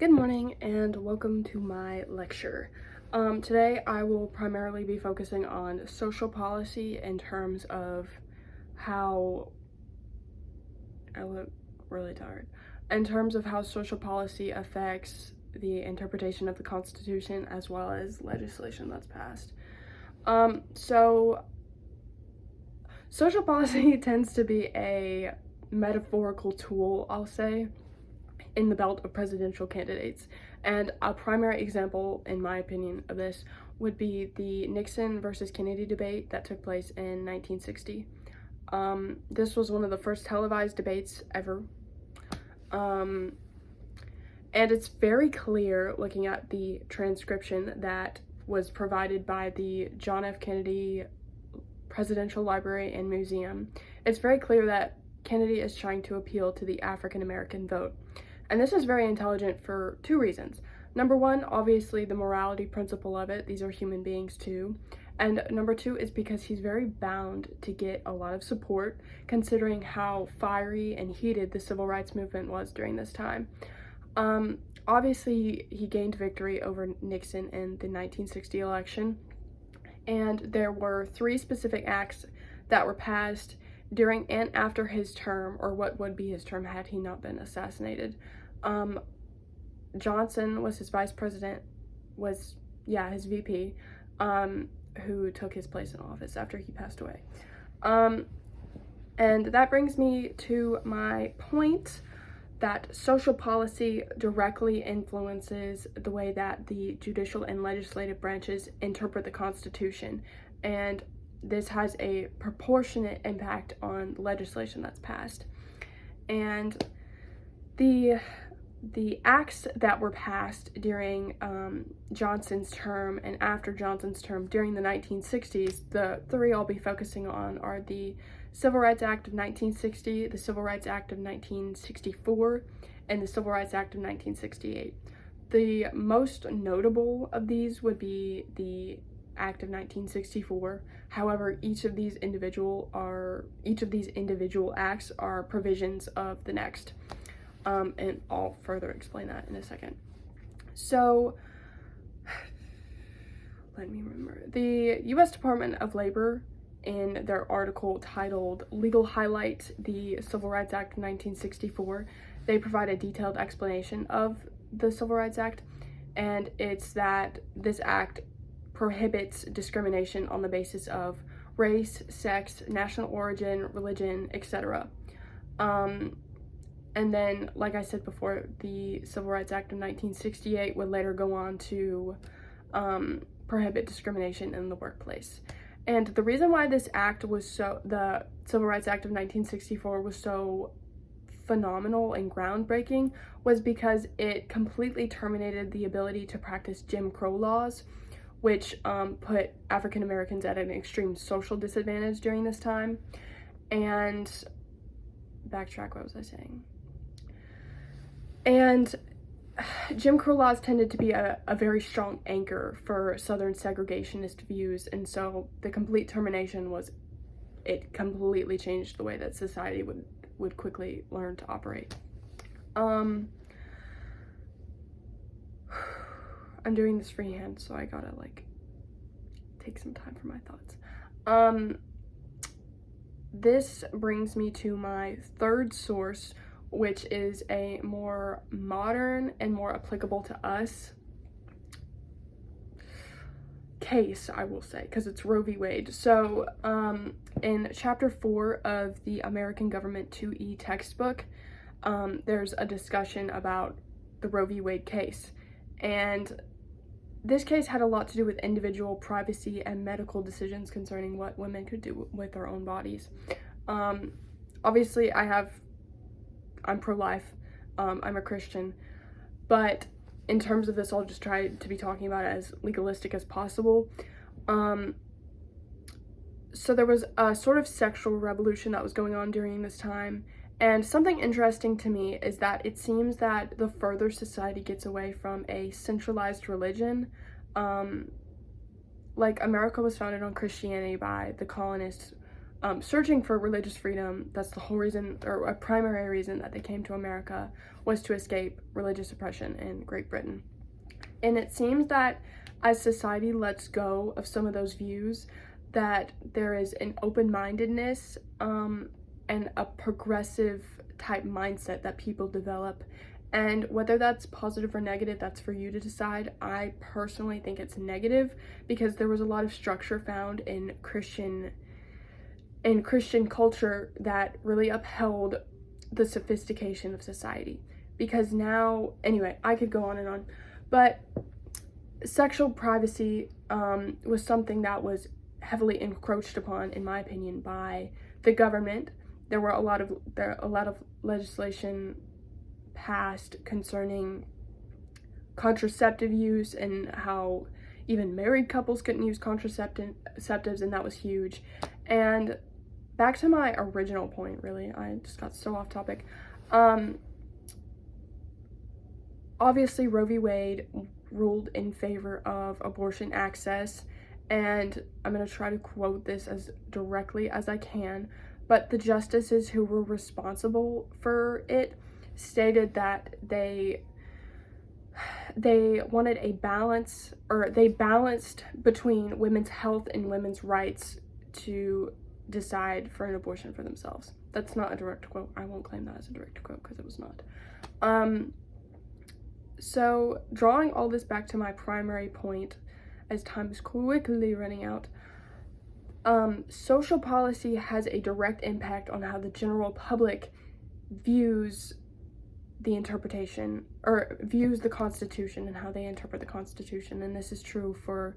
Good morning and welcome to my lecture. Today I will primarily be focusing on social policy in terms of how, I look really tired, in terms of how social policy affects the interpretation of the Constitution as well as legislation that's passed. So social policy tends to be a metaphorical tool, I'll say, in the belt of presidential candidates. And a primary example, in my opinion, of this would be the Nixon versus Kennedy debate that took place in 1960. This was one of the first televised debates ever. And it's very clear, looking at the transcription that was provided by the John F. Kennedy Presidential Library and Museum, it's very clear that Kennedy is trying to appeal to the African American vote. And this is very intelligent for two reasons. Number one, obviously the morality principle of it. These are human beings too. And number two is because he's very bound to get a lot of support, considering how fiery and heated the civil rights movement was during this time. Obviously, he gained victory over Nixon in the 1960 election. And there were three specific acts that were passed during and after his term, or what would be his term had he not been assassinated. Johnson was his vice president, his VP, who took his place in office after he passed away. And that brings me to my point that social policy directly influences the way that the judicial and legislative branches interpret the Constitution. And this has a proportionate impact on legislation that's passed. And the acts that were passed during Johnson's term and after Johnson's term during the 1960s, the three I'll be focusing on are the Civil Rights Act of 1960, the Civil Rights Act of 1964, and the Civil Rights Act of 1968. The most notable of these would be the Act of 1964. However, each of these individual acts are provisions of the next. And I'll further explain that in a second. So, let me remember. The U.S. Department of Labor, in their article titled Legal Highlight, the Civil Rights Act of 1964, they provide a detailed explanation of the Civil Rights Act, and it's that this act prohibits discrimination on the basis of race, sex, national origin, religion, etc. And then, like I said before, the Civil Rights Act of 1968 would later go on to prohibit discrimination in the workplace. And the reason why the Civil Rights Act of 1964 was so phenomenal and groundbreaking was because it completely terminated the ability to practice Jim Crow laws, which put African Americans at an extreme social disadvantage during this time. And backtrack, what was I saying? And Jim Crow laws tended to be a very strong anchor for Southern segregationist views, and so the complete termination it completely changed the way that society would quickly learn to operate. I'm doing this freehand, so I gotta take some time for my thoughts. This brings me to my third source, which is a more modern and more applicable to us case, I will say, because it's Roe v. Wade. So, in Chapter 4 of the American Government 2E textbook, there's a discussion about the Roe v. Wade case. And this case had a lot to do with individual privacy and medical decisions concerning what women could do with their own bodies. Obviously, I'm pro-life, I'm a Christian, but in terms of this, I'll just try to be talking about it as legalistic as possible. So there was a sort of sexual revolution that was going on during this time, and something interesting to me is that it seems that the further society gets away from a centralized religion, like America was founded on Christianity by the colonists searching for religious freedom. That's the whole reason, or a primary reason, that they came to America, was to escape religious oppression in Great Britain. And it seems that as society lets go of some of those views, that there is an open-mindedness and a progressive type mindset that people develop. And whether that's positive or negative, that's for you to decide. I personally think it's negative, because there was a lot of structure found in Christian culture that really upheld the sophistication of society. Because now, anyway, I could go on and on, but sexual privacy was something that was heavily encroached upon, in my opinion, by the government. There were a lot of legislation passed concerning contraceptive use, and how even married couples couldn't use contraceptives, and that was huge. And back to my original point, really, I just got so off topic. Obviously, Roe v. Wade ruled in favor of abortion access, and I'm going to try to quote this as directly as I can, but the justices who were responsible for it stated that they wanted a balance, or they balanced between women's health and women's rights to decide for an abortion for themselves. That's not a direct quote. I won't claim that as a direct quote, because it was not. So drawing all this back to my primary point, as time is quickly running out, social policy has a direct impact on how the general public views the interpretation, or views the Constitution, and how they interpret the Constitution. And this is true for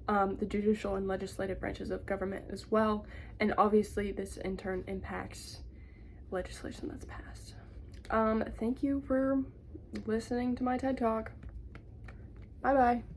the judicial and legislative branches of government as well. And obviously this in turn impacts legislation that's passed. Thank you for listening to my TED Talk. Bye bye.